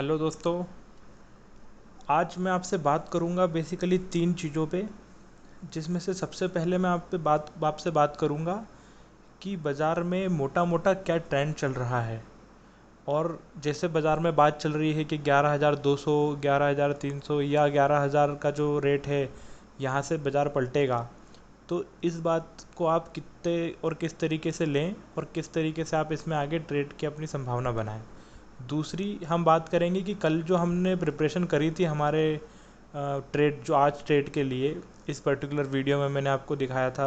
Hello दोस्तों। आज मैं आपसे बात करूंगा बेसिकली तीन चीज़ों पे, जिसमें से सबसे पहले मैं आपसे बात करूंगा कि बाज़ार में मोटा मोटा क्या ट्रेंड चल रहा है। और जैसे बाज़ार में बात चल रही है कि 11,200, 11,300 या 11,000 का जो रेट है यहाँ से बाज़ार पलटेगा, तो इस बात को आप कितने और किस तरीके से लें और किस तरीके से आप इसमें आगे ट्रेड की अपनी संभावना बनाएं। दूसरी हम बात करेंगे कि कल जो हमने प्रिपरेशन करी थी हमारे ट्रेड जो आज ट्रेड के लिए, इस पर्टिकुलर वीडियो में मैंने आपको दिखाया था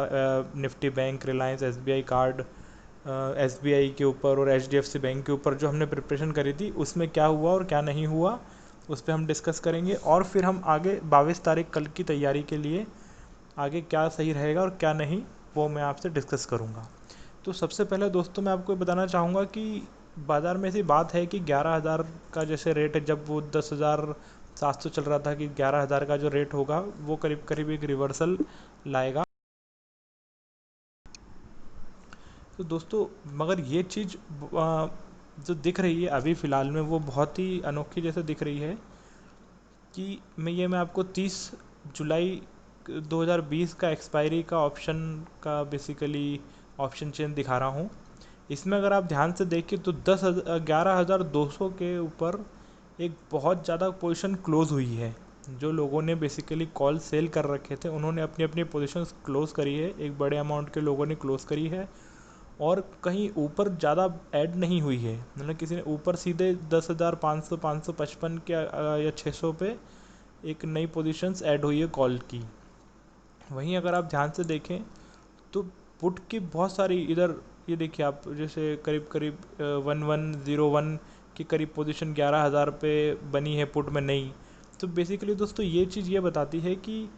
Nifty bank, Reliance, SBI card, SBI के ऊपर और एचडीएफसी बैंक के ऊपर जो हमने प्रिपरेशन करी थी, उसमें क्या हुआ और क्या नहीं हुआ उस पर हम डिस्कस करेंगे। और फिर हम आगे 22 तारीख कल की तैयारी के लिए आगे क्या सही रहेगा और क्या नहीं, वो मैं आपसे डिस्कस करूँगा। तो सबसे पहले दोस्तों मैं आपको बताना चाहूँगा कि बाज़ार में ऐसी बात है कि 11,000 का जैसे रेट है, जब वो 10,700 चल रहा था कि 11,000 का जो रेट होगा वो करीब करीब एक रिवर्सल लाएगा। तो दोस्तों मगर ये चीज़ जो दिख रही है अभी फ़िलहाल में वो बहुत ही अनोखी जैसे दिख रही है कि मैं आपको 30 जुलाई 2020 का एक्सपायरी का ऑप्शन का बेसिकली ऑप्शन चेन दिखा रहा हूँ। इसमें अगर आप ध्यान से देखें तो 11,200 के ऊपर एक बहुत ज़्यादा पोजीशन क्लोज हुई है। जो लोगों ने बेसिकली कॉल सेल कर रखे थे उन्होंने अपनी अपनी पोजीशंस क्लोज करी है, एक बड़े अमाउंट के लोगों ने क्लोज करी है। और कहीं ऊपर ज़्यादा ऐड नहीं हुई है, मतलब किसी ने ऊपर सीधे 10,500, 555 के या 600 पे एक नई पोजीशंस ऐड हुई है कॉल की। वहीं अगर आप ध्यान से देखें तो पुट की बहुत सारी इधर, ये देखिए आप, जैसे करीब करीब 1101 के करीब पोजीशन 11,000 पे बनी है पुट में नई। तो बेसिकली दोस्तों ये चीज़ ये बताती है कि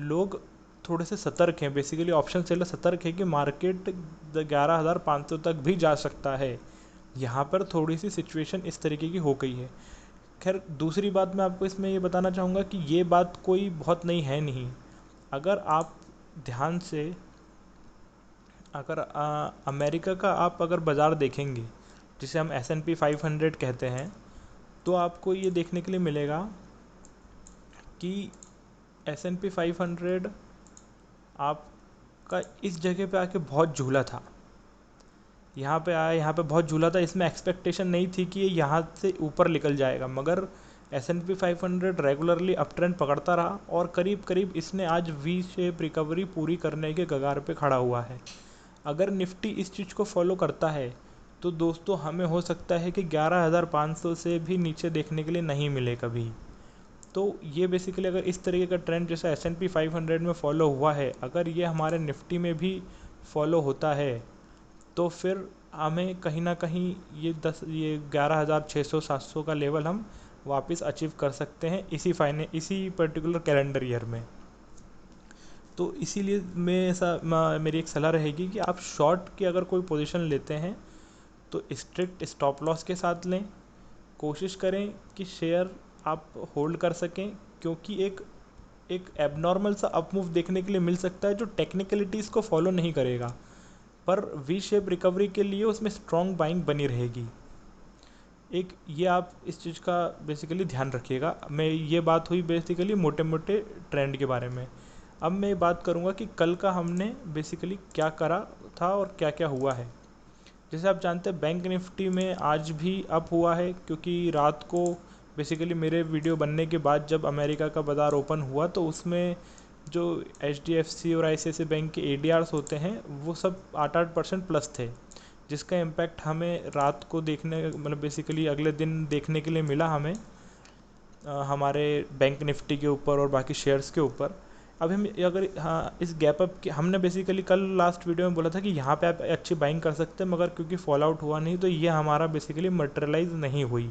लोग थोड़े से सतर्क हैं, बेसिकली ऑप्शन सेलर सतर्क है कि मार्केट 11,500 तक भी जा सकता है। यहाँ पर थोड़ी सी सिचुएशन इस तरीके की हो गई है। खैर दूसरी बात मैं आपको इसमें ये बताना चाहूँगा कि ये बात कोई बहुत नई है नहीं। अगर आप ध्यान से, अगर अमेरिका का आप अगर बाज़ार देखेंगे जिसे हम S&P 500 कहते हैं, तो आपको ये देखने के लिए मिलेगा कि S&P 500 आपका इस जगह पे आके बहुत झूला था, यहाँ पे आया, यहाँ पे बहुत झूला था। इसमें एक्सपेक्टेशन नहीं थी कि ये यहाँ से ऊपर निकल जाएगा, मगर S&P 500 रेगुलरली अप ट्रेंड पकड़ता रहा और करीब करीब इसने आज वी शेप रिकवरी पूरी करने के कगार पे खड़ा हुआ है। अगर निफ्टी इस चीज़ को फॉलो करता है तो दोस्तों हमें हो सकता है कि 11,500 से भी नीचे देखने के लिए नहीं मिले कभी। तो ये बेसिकली अगर इस तरीके का ट्रेंड जैसा S&P 500 में फॉलो हुआ है, अगर ये हमारे निफ्टी में भी फॉलो होता है, तो फिर हमें कहीं ना कहीं ये 11,600 700 का लेवल हम वापस अचीव कर सकते हैं इसी पर्टिकुलर कैलेंडर ईयर में। तो इसीलिए मेरी एक सलाह रहेगी कि आप शॉर्ट की अगर कोई पोजीशन लेते हैं तो स्ट्रिक्ट स्टॉप लॉस के साथ लें। कोशिश करें कि शेयर आप होल्ड कर सकें, क्योंकि एक एक एबनॉर्मल सा अप मूव देखने के लिए मिल सकता है जो टेक्निकलिटीज़ को फॉलो नहीं करेगा, पर वी शेप रिकवरी के लिए उसमें स्ट्रॉन्ग बाइंग बनी रहेगी। एक ये आप इस चीज़ का बेसिकली ध्यान रखिएगा। मैं ये बात हुई बेसिकली मोटे मोटे ट्रेंड के बारे में। अब मैं बात करूँगा कि कल का हमने बेसिकली क्या करा था और क्या क्या हुआ है। जैसे आप जानते हैं बैंक निफ्टी में आज भी अप हुआ है, क्योंकि रात को बेसिकली मेरे वीडियो बनने के बाद जब अमेरिका का बाज़ार ओपन हुआ तो उसमें जो एचडीएफसी और आईसीआईसीआई बैंक के एडीआर्स होते हैं वो सब 8-8% प्लस थे, जिसका इम्पैक्ट हमें रात को देखने, मतलब बेसिकली अगले दिन देखने के लिए मिला हमें हमारे बैंक निफ्टी के ऊपर और बाकी शेयर्स के ऊपर। अब हम अगर, हाँ, इस गैप अप के हमने बेसिकली कल लास्ट वीडियो में बोला था कि यहाँ पे आप अच्छी बाइंग कर सकते हैं, मगर क्योंकि फॉल आउट हुआ नहीं तो ये हमारा बेसिकली मटेरियलाइज नहीं हुई।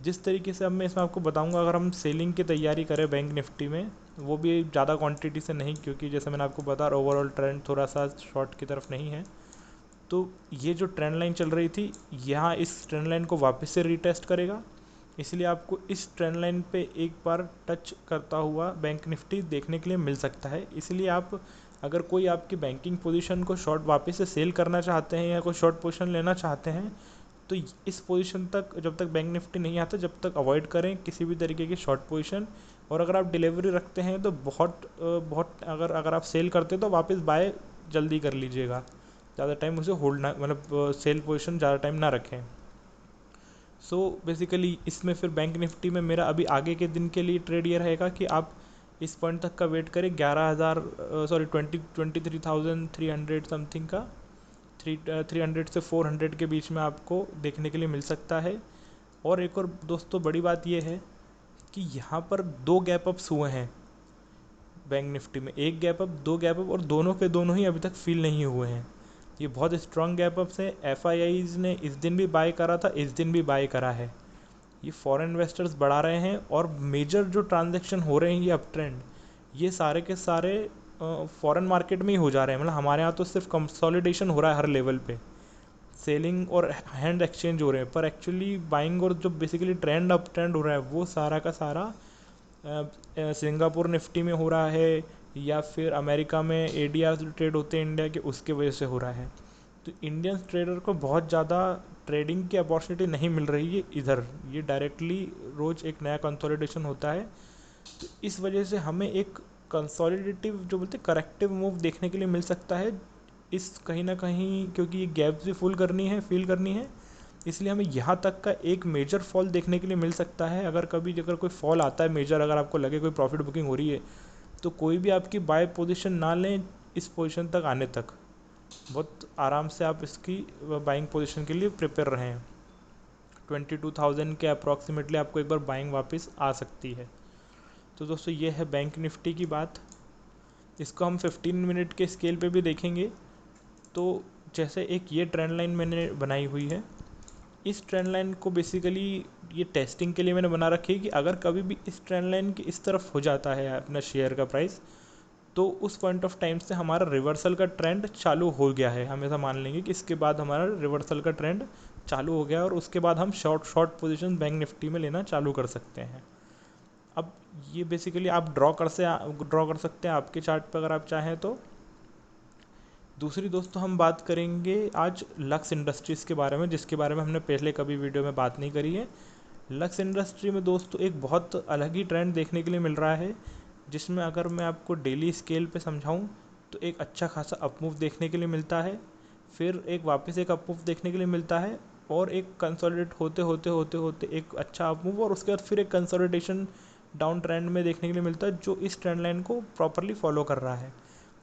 जिस तरीके से अब मैं इसमें आपको बताऊंगा, अगर हम सेलिंग की तैयारी करें बैंक निफ्टी में, वो भी ज़्यादा क्वांटिटी से नहीं, क्योंकि जैसे मैंने आपको बताया ओवरऑल ट्रेंड थोड़ा सा शॉर्ट की तरफ नहीं है। तो ये जो ट्रेंड लाइन चल रही थी, यहाँ इस ट्रेंड लाइन को वापस से रीटेस्ट करेगा, इसलिए आपको इस ट्रेंड लाइन पे एक बार टच करता हुआ बैंक निफ्टी देखने के लिए मिल सकता है। इसलिए आप, अगर कोई आपकी बैंकिंग पोजीशन को शॉर्ट वापस से सेल करना चाहते हैं या कोई शॉर्ट पोजीशन लेना चाहते हैं, तो इस पोजीशन तक जब तक बैंक निफ्टी नहीं आता, जब तक अवॉइड करें किसी भी तरीके की शॉर्ट पोजीशन। और अगर आप डिलीवरी रखते हैं तो बहुत अगर आप सेल करते हैं तो वापस बाय जल्दी कर लीजिएगा, ज़्यादा टाइम उसे होल्ड ना, मतलब सेल पोजीशन ज़्यादा टाइम ना रखें। सो बेसिकली इसमें फिर बैंक निफ्टी में मेरा अभी आगे के दिन के लिए ट्रेड ये रहेगा कि आप इस पॉइंट तक का वेट करें, 23,300 समथिंग का, 300 से 400 के बीच में आपको देखने के लिए मिल सकता है। और एक और दोस्तों बड़ी बात यह है कि यहाँ पर दो गैप अप्स हुए हैं बैंक निफ्टी में, एक गैप अप, दो गैप अप, और दोनों के दोनों ही अभी तक फील नहीं हुए हैं। ये बहुत स्ट्रॉन्ग गैप अप्स हैं। एफआईआईज ने इस दिन भी बाय करा था, इस दिन भी बाय करा है। ये फॉरेन इन्वेस्टर्स बढ़ा रहे हैं और मेजर जो ट्रांजैक्शन हो रहे हैं ये अप ट्रेंड, ये सारे के सारे फॉरेन मार्केट में ही हो जा रहे हैं। मतलब हमारे यहाँ तो सिर्फ कंसोलिडेशन हो रहा है हर लेवल पे, सेलिंग और हैंड एक्सचेंज हो रहे हैं, पर एक्चुअली बाइंग और जो बेसिकली ट्रेंड अप ट्रेंड हो रहा है वो सारा का सारा सिंगापुर निफ्टी में हो रहा है, या फिर अमेरिका में एडीआर जो ट्रेड होते हैं इंडिया के, उसके वजह से हो रहा है। तो इंडियन ट्रेडर को बहुत ज़्यादा ट्रेडिंग की अपॉर्चुनिटी नहीं मिल रही है इधर, ये डायरेक्टली रोज़ एक नया कंसोलिडेशन होता है। तो इस वजह से हमें एक कंसोलिडेटिव जो बोलते हैं करेक्टिव मूव देखने के लिए मिल सकता है इस कहीं ना कहीं, क्योंकि ये गैप्स भी फील करनी है, इसलिए हमें यहाँ तक का एक मेजर फॉल देखने के लिए मिल सकता है। अगर कोई फॉल आता है मेजर, अगर आपको लगे कोई प्रॉफिट बुकिंग हो रही है, तो कोई भी आपकी बाय पोजीशन ना लें इस पोजीशन तक आने तक, बहुत आराम से आप इसकी बाइंग पोजीशन के लिए प्रिपेयर रहें। 22,000 के अप्रॉक्सीमेटली आपको एक बार बाइंग वापस आ सकती है। तो दोस्तों ये है बैंक निफ्टी की बात। इसको हम 15 मिनट के स्केल पे भी देखेंगे। तो जैसे एक ये ट्रेंड लाइन मैंने बनाई हुई है, इस ट्रेंड लाइन को बेसिकली ये टेस्टिंग के लिए मैंने बना रखी है कि अगर कभी भी इस ट्रेंड लाइन के इस तरफ हो जाता है अपना शेयर का प्राइस, तो उस पॉइंट ऑफ टाइम से हमारा रिवर्सल का ट्रेंड चालू हो गया है। हम ऐसा मान लेंगे कि इसके बाद हमारा रिवर्सल का ट्रेंड चालू हो गया और उसके बाद हम शॉर्ट पोजीशन बैंक निफ्टी में लेना चालू कर सकते हैं। अब ये बेसिकली आप ड्रॉ कर सकते हैं आपके चार्ट पर अगर आप चाहें तो। दूसरी दोस्तों हम बात करेंगे आज लक्स इंडस्ट्रीज़ के बारे में, जिसके बारे में हमने पहले कभी वीडियो में बात नहीं करी है। लक्स इंडस्ट्री में दोस्तों एक बहुत अलग ही ट्रेंड देखने के लिए मिल रहा है, जिसमें अगर मैं आपको डेली स्केल पे समझाऊं तो एक अच्छा खासा अपमूव देखने के लिए मिलता है, फिर एक वापस एक अपमूव देखने के लिए मिलता है, और एक कंसोलिडेट होते होते होते होते एक अच्छा अपमूव, और उसके बाद फिर एक कंसोलिडेशन डाउन ट्रेंड में देखने के लिए मिलता है जो इस ट्रेंड लाइन को प्रॉपरली फॉलो कर रहा है।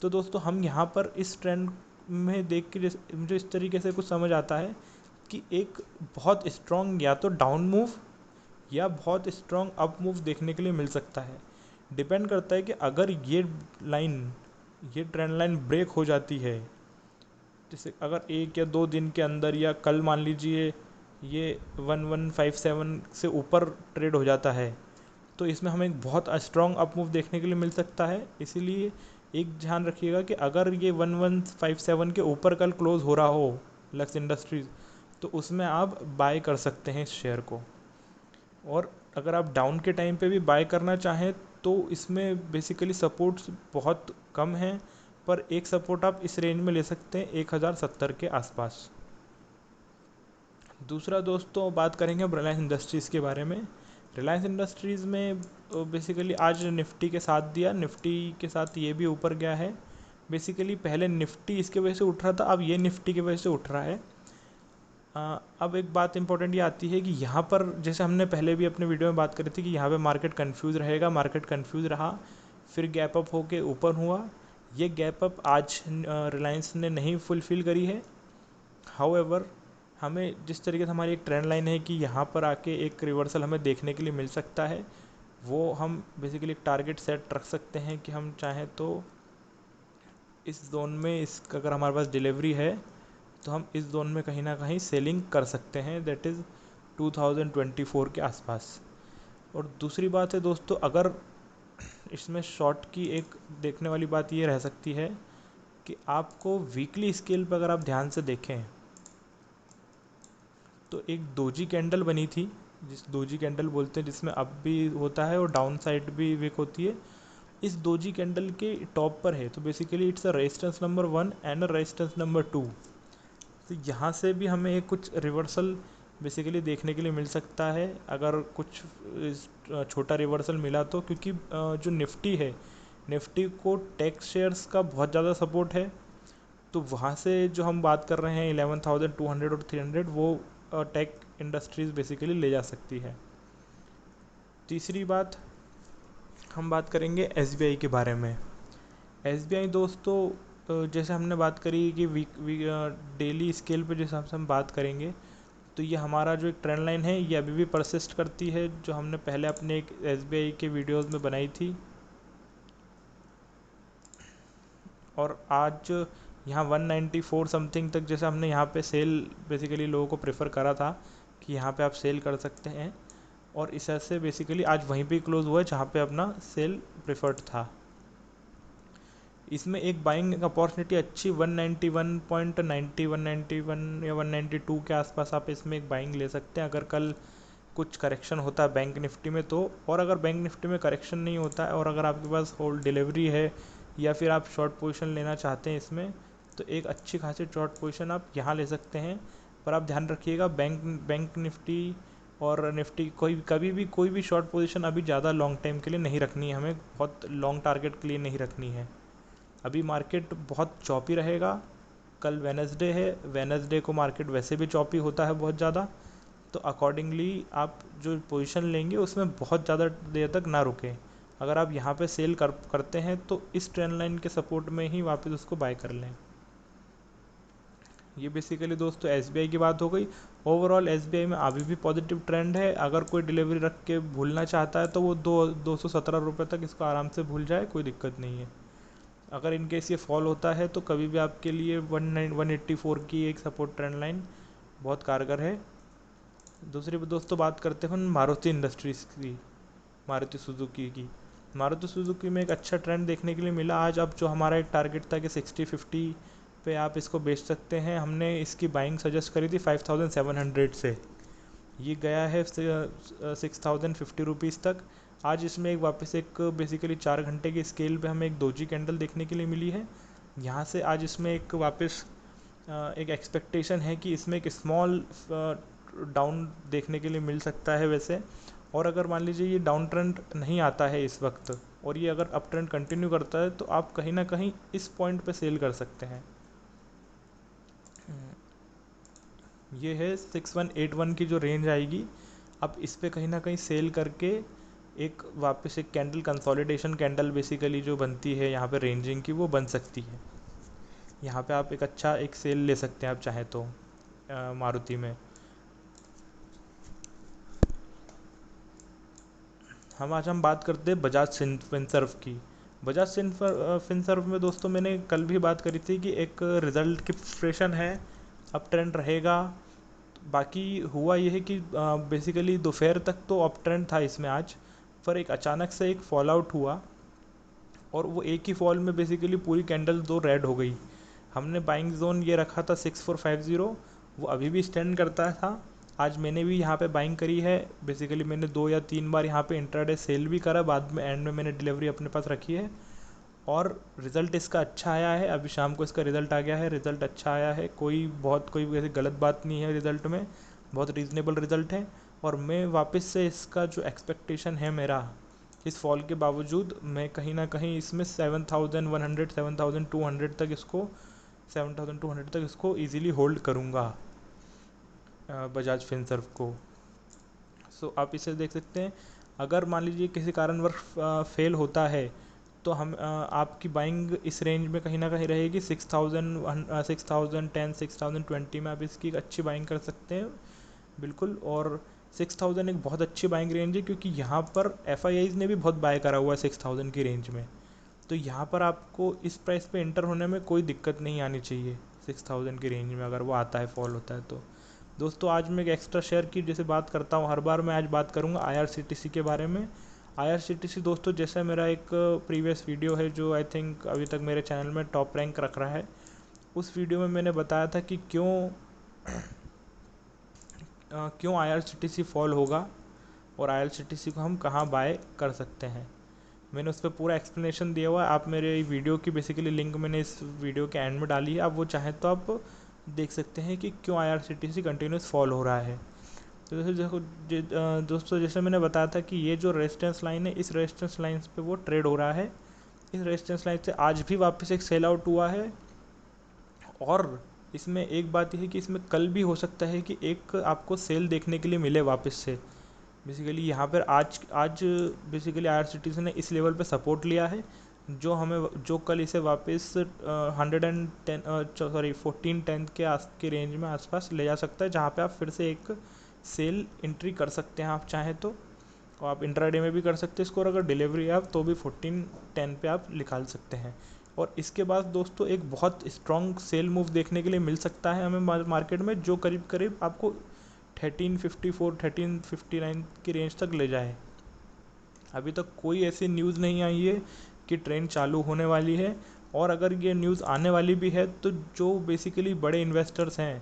तो दोस्तों हम यहाँ पर इस ट्रेंड में देख के मुझे इस तरीके से कुछ समझ आता है कि एक बहुत स्ट्रॉन्ग या तो डाउन मूव या बहुत स्ट्रॉन्ग अप मूव देखने के लिए मिल सकता है। डिपेंड करता है कि अगर ये ट्रेंड लाइन ब्रेक हो जाती है, जैसे अगर 1 या 2 दिन के अंदर, या कल मान लीजिए ये 1157 से ऊपर ट्रेड हो जाता है, तो इसमें हमें एक बहुत स्ट्रॉन्ग अप मूव देखने के लिए मिल सकता है। इसीलिए एक ध्यान रखिएगा कि अगर ये 1157 के ऊपर कल क्लोज हो रहा हो लक्स इंडस्ट्रीज़, तो उसमें आप बाय कर सकते हैं इस शेयर को। और अगर आप डाउन के टाइम पे भी बाय करना चाहें तो इसमें बेसिकली सपोर्ट्स बहुत कम हैं, पर एक सपोर्ट आप इस रेंज में ले सकते हैं 1070 के आसपास। दूसरा दोस्तों बात करेंगे हम रिलायंस इंडस्ट्रीज़ के बारे में। रिलायंस इंडस्ट्रीज़ में बेसिकली आज निफ्टी के साथ दिया, निफ्टी के साथ ये भी ऊपर गया है। बेसिकली पहले निफ्टी इसके वजह से उठ रहा था, अब ये निफ्टी की वजह से उठ रहा है। अब एक बात इंपॉर्टेंट ये आती है कि यहाँ पर जैसे हमने पहले भी अपने वीडियो में बात करी थी कि यहाँ पे मार्केट कंफ्यूज रहेगा, मार्केट कंफ्यूज रहा, फिर गैप अप होके ऊपर हुआ। ये गैप अप आज रिलायंस ने नहीं फुलफ़िल करी है। हाउएवर हमें जिस तरीके से हमारी एक ट्रेंड लाइन है कि यहाँ पर आके एक रिवर्सल हमें देखने के लिए मिल सकता है, वो हम बेसिकली एक टारगेट सेट रख सकते हैं कि हम चाहें तो इस जोन में अगर हमारे पास डिलीवरी है तो हम इस जोन में कहीं ना कहीं सेलिंग कर सकते हैं, दैट इज़ 2024 के आसपास। और दूसरी बात है दोस्तों, अगर इसमें शॉर्ट की एक देखने वाली बात ये रह सकती है कि आपको वीकली स्केल पर अगर आप ध्यान से देखें तो एक दोजी कैंडल बनी थी, जिस दोजी कैंडल बोलते हैं, जिसमें अप भी होता है और डाउन साइड भी वीक होती है। इस दोजी कैंडल के टॉप पर है, तो basically it's a resistance number 1 and a resistance number 2। तो यहाँ से भी हमें एक कुछ रिवर्सल बेसिकली देखने के लिए मिल सकता है, अगर कुछ छोटा रिवर्सल मिला तो, क्योंकि जो निफ्टी है, निफ्टी को टेक शेयर्स का बहुत ज़्यादा सपोर्ट है। तो वहाँ से जो हम बात कर रहे हैं 11,200 और 300, वो टेक इंडस्ट्रीज़ बेसिकली ले जा सकती है। तीसरी बात, हम बात करेंगे एसबीआई के बारे में। एसबीआई दोस्तों, जैसे हमने बात करी कि डेली स्केल पे जिस हिसाब से हम बात करेंगे, तो ये हमारा जो एक ट्रेंड लाइन है ये अभी भी परसिस्ट करती है, जो हमने पहले अपने एक एसबीआई के वीडियोस में बनाई थी। और आज यहाँ 194 समथिंग तक, जैसे हमने यहाँ पे सेल बेसिकली लोगों को प्रेफर करा था कि यहाँ पे आप सेल कर सकते हैं, और इस ऐसे बेसिकली आज वहीं पे क्लोज हुआ है जहाँ पे अपना सेल प्रेफर्ड था। इसमें एक बाइंग अपॉर्चुनिटी अच्छी 191.90, 191 या 192 के आसपास आप इसमें एक बाइंग ले सकते हैं, अगर कल कुछ करेक्शन होता है बैंक निफ्टी में तो। और अगर बैंक निफ्टी में करेक्शन नहीं होता है और अगर आपके पास होल्ड डिलीवरी है या फिर आप शॉर्ट पोजीशन लेना चाहते हैं इसमें, तो एक अच्छी खासी शॉर्ट पोजीशन आप यहाँ ले सकते हैं। पर आप ध्यान रखिएगा, बैंक निफ्टी और निफ्टी कोई कभी भी कोई भी शॉर्ट पोजीशन अभी ज़्यादा लॉन्ग टाइम के लिए नहीं रखनी है, हमें बहुत लॉन्ग टारगेट के लिए नहीं रखनी है। अभी मार्केट बहुत चॉपी रहेगा। कल वेनसडे है, वेनसडे को मार्केट वैसे भी चॉपी होता है बहुत ज़्यादा, तो अकॉर्डिंगली आप जो पोजीशन लेंगे उसमें बहुत ज़्यादा देर तक ना रुकें। अगर आप यहाँ पे सेल करते हैं तो इस ट्रेंड लाइन के सपोर्ट में ही वापस उसको बाय कर लें। ये बेसिकली दोस्तों एसबीआई की बात हो गई। ओवरऑल एसबीआई में अभी भी पॉजिटिव ट्रेंड है। अगर कोई डिलीवरी रख के भूलना चाहता है तो वो 217 तक इसको आराम से भूल जाए, कोई दिक्कत नहीं है। अगर इनकेस ये फॉल होता है तो कभी भी आपके लिए 184 की एक सपोर्ट ट्रेंड लाइन बहुत कारगर है। दूसरी दोस्तों बात करते हैं मारुति इंडस्ट्रीज़ की, मारुति सुजुकी की। मारुति सुजुकी में एक अच्छा ट्रेंड देखने के लिए मिला आज। अब जो हमारा एक टारगेट था कि 60-50 पे आप इसको बेच सकते हैं, हमने इसकी बाइंग सजेस्ट करी थी 5,700 से। ये गया है 6,050 रुपीज़ तक। आज इसमें एक वापस एक बेसिकली 4 घंटे की स्केल पे हमें एक दोजी कैंडल देखने के लिए मिली है। यहाँ से आज इसमें एक वापस एक एक्सपेक्टेशन है कि इसमें एक स्मॉल डाउन देखने के लिए मिल सकता है वैसे। और अगर मान लीजिए ये डाउन ट्रेंड नहीं आता है इस वक्त और ये अगर अप ट्रेंड कंटिन्यू करता है, तो आप कहीं ना कहीं इस पॉइंट पे सेल कर सकते हैं। ये है 6181 की जो रेंज आएगी, आप इस पे कहीं ना कहीं सेल करके एक वापस एक कैंडल कंसोलिडेशन कैंडल बेसिकली जो बनती है यहाँ पे रेंजिंग की, वो बन सकती है। यहाँ पे आप एक अच्छा एक सेल ले सकते हैं आप चाहें तो मारुति में। आज हम बात करते हैं बजाज फिनसर्व की। बजाज फिनसर्व में दोस्तों मैंने कल भी बात करी थी कि एक रिज़ल्ट की प्रिपरेशन है, अप ट्रेंड रहेगा। बाकी हुआ यह है कि बेसिकली दोपहर तक तो अप ट्रेंड था इसमें आज, पर एक अचानक से एक फॉल आउट हुआ और वो एक ही फॉल में बेसिकली पूरी कैंडल दो रेड हो गई। हमने बाइंग जोन ये रखा था 6450, वो अभी भी स्टैंड करता था। आज मैंने भी यहाँ पे बाइंग करी है। बेसिकली मैंने 2 या 3 बार यहाँ पे इंट्राडे सेल भी करा, बाद में एंड में मैंने डिलीवरी अपने पास रखी है और रिज़ल्ट इसका अच्छा आया है। अभी शाम को इसका रिज़ल्ट आ गया है, रिज़ल्ट अच्छा आया है, कोई वैसे गलत बात नहीं है रिज़ल्ट में, बहुत रीज़नेबल रिज़ल्ट है। और मैं वापस से इसका जो एक्सपेक्टेशन है मेरा, इस फॉल के बावजूद मैं कहीं ना कहीं इसमें 7,100 7,200 तक इसको 7,200 तक इसको ईज़िली होल्ड करूँगा बजाज फिनसर्व को। सो आप इसे देख सकते हैं। अगर मान लीजिए किसी कारणवश फेल होता है तो हम आपकी बाइंग इस रेंज में कहीं ना कहीं रहेगी 6,000 6,010 6,020 में आप इसकी एक अच्छी बाइंग कर सकते हैं बिल्कुल। और 6,000 एक बहुत अच्छी बाइंग रेंज है, क्योंकि यहाँ पर एफ ने भी बहुत बाय करा हुआ है 6,000 की रेंज में। तो यहाँ पर आपको इस प्राइस पे एंटर होने में कोई दिक्कत नहीं आनी चाहिए 6,000 की रेंज में, अगर वो आता है फॉल होता है तो। दोस्तों आज मैं एक एक्स्ट्रा शेयर की जैसे बात करता हूँ हर बार, मैं आज बात करूँगा IRCTC के बारे में। IRCTC दोस्तों, जैसा मेरा एक प्रीवियस वीडियो है जो आई थिंक अभी तक मेरे चैनल में टॉप रैंक रख रहा है, उस वीडियो में मैंने बताया था कि क्यों IRCTC फॉल होगा और IRCTC को हम कहाँ बाय कर सकते हैं। मैंने उस पर पूरा एक्सप्लेनेशन दिया हुआ है। आप मेरे वीडियो की बेसिकली लिंक मैंने इस वीडियो के एंड में डाली है, आप वो चाहें तो आप देख सकते हैं कि क्यों IRCTC कंटिन्यूस फॉल हो रहा है। तो जैसे देखो दोस्तों, जैसे मैंने बताया था कि ये जो रेजिस्टेंस लाइन है, इस रेजिस्टेंस लाइन पे वो ट्रेड हो रहा है। इस रेजिस्टेंस लाइन से आज भी वापस एक सेल आउट हुआ है। और इसमें एक बात यह है कि इसमें कल भी हो सकता है कि एक आपको सेल देखने के लिए मिले वापस से। बेसिकली यहाँ पर आज आज बेसिकली IRCTC ने इस लेवल पे सपोर्ट लिया है, जो कल इसे वापस 110 सॉरी 1410 के रेंज में आसपास ले जा सकता है, जहाँ पे आप फिर से एक सेल एंट्री कर सकते हैं आप चाहें तो। और आप इंट्राडे में भी कर सकते हैं इसको, और अगर डिलीवरी है आप तो भी 1410 पे आप निकाल सकते हैं। और इसके बाद दोस्तों एक बहुत स्ट्रॉन्ग सेल मूव देखने के लिए मिल सकता है हमें मार्केट में, जो करीब करीब आपको 1354 1359 की रेंज तक ले जाए। अभी तक कोई ऐसी न्यूज़ नहीं आई है कि ट्रेंड चालू होने वाली है। और अगर ये न्यूज़ आने वाली भी है तो जो बेसिकली बड़े इन्वेस्टर्स हैं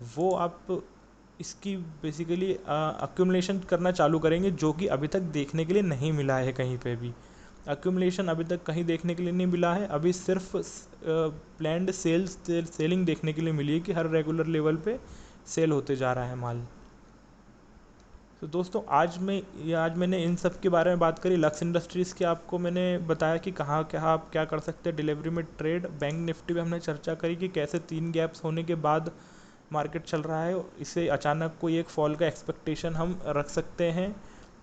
वो आप इसकी बेसिकली अक्यूमुलेशन करना चालू करेंगे, जो कि अभी तक देखने के लिए नहीं मिला है कहीं पे भी। अक्यूमुलेशन अभी तक कहीं देखने के लिए नहीं मिला है, अभी सिर्फ प्लैंड सेलिंग देखने के लिए मिली है कि हर रेगुलर लेवल पे सेल होते जा रहा है माल। तो दोस्तों आज मैंने इन सब के बारे में बात करी। लक्स इंडस्ट्रीज़ के आपको मैंने बताया कि कहाँ क्या आप क्या कर सकते हैं डिलीवरी में ट्रेड। बैंक निफ्टी में हमने चर्चा करी कि कैसे 3 गैप्स होने के बाद मार्केट चल रहा है, इसे अचानक कोई एक फॉल का एक्सपेक्टेशन हम रख सकते हैं।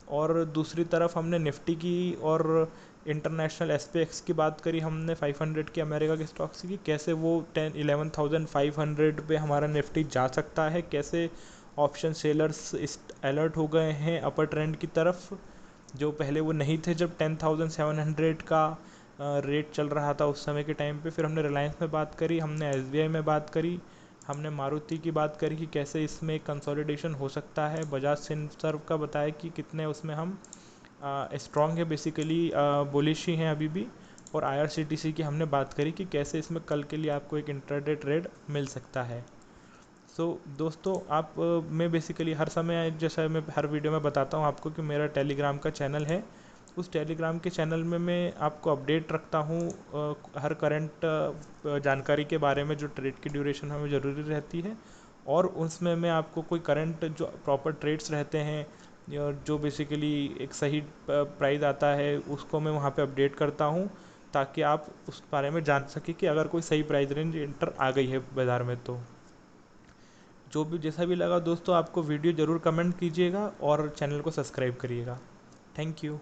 और दूसरी तरफ हमने निफ्टी की और इंटरनेशनल SPX की बात करी हमने 500 के अमेरिका के स्टॉक्स की, कैसे वो 11,500 पे हमारा निफ्टी जा सकता है, कैसे ऑप्शन सेलर्स इस अलर्ट हो गए हैं अपर ट्रेंड की तरफ, जो पहले वो नहीं थे जब 10,700 का रेट चल रहा था उस समय के टाइम पे। फिर हमने रिलायंस में बात करी, हमने SBI में बात करी, हमने मारुति की बात करी कि कैसे इसमें कंसोलिडेशन हो सकता है। बजाज फिनसर्व का बताया कि कितने उसमें हम स्ट्रॉन्ग है, बेसिकली बुलिश ही हैं अभी भी। और IRCTC की हमने बात करी कि कैसे इसमें कल के लिए आपको एक इंट्राडे ट्रेड मिल सकता है। दोस्तों आप मैं बेसिकली हर समय, जैसा मैं हर वीडियो में बताता हूँ आपको कि मेरा टेलीग्राम का चैनल है। उस टेलीग्राम के चैनल में मैं आपको अपडेट रखता हूँ हर करंट जानकारी के बारे में, जो ट्रेड की ड्यूरेशन हमें ज़रूरी रहती है। और उसमें मैं आपको कोई करंट जो प्रॉपर ट्रेड्स रहते हैं या जो बेसिकली एक सही प्राइस आता है उसको मैं वहाँ पे अपडेट करता हूँ, ताकि आप उस बारे में जान सकें कि अगर कोई सही प्राइस रेंज इंटर आ गई है बाज़ार में। तो जो भी जैसा भी लगा दोस्तों आपको वीडियो ज़रूर कमेंट कीजिएगा और चैनल को सब्सक्राइब करिएगा। Thank you.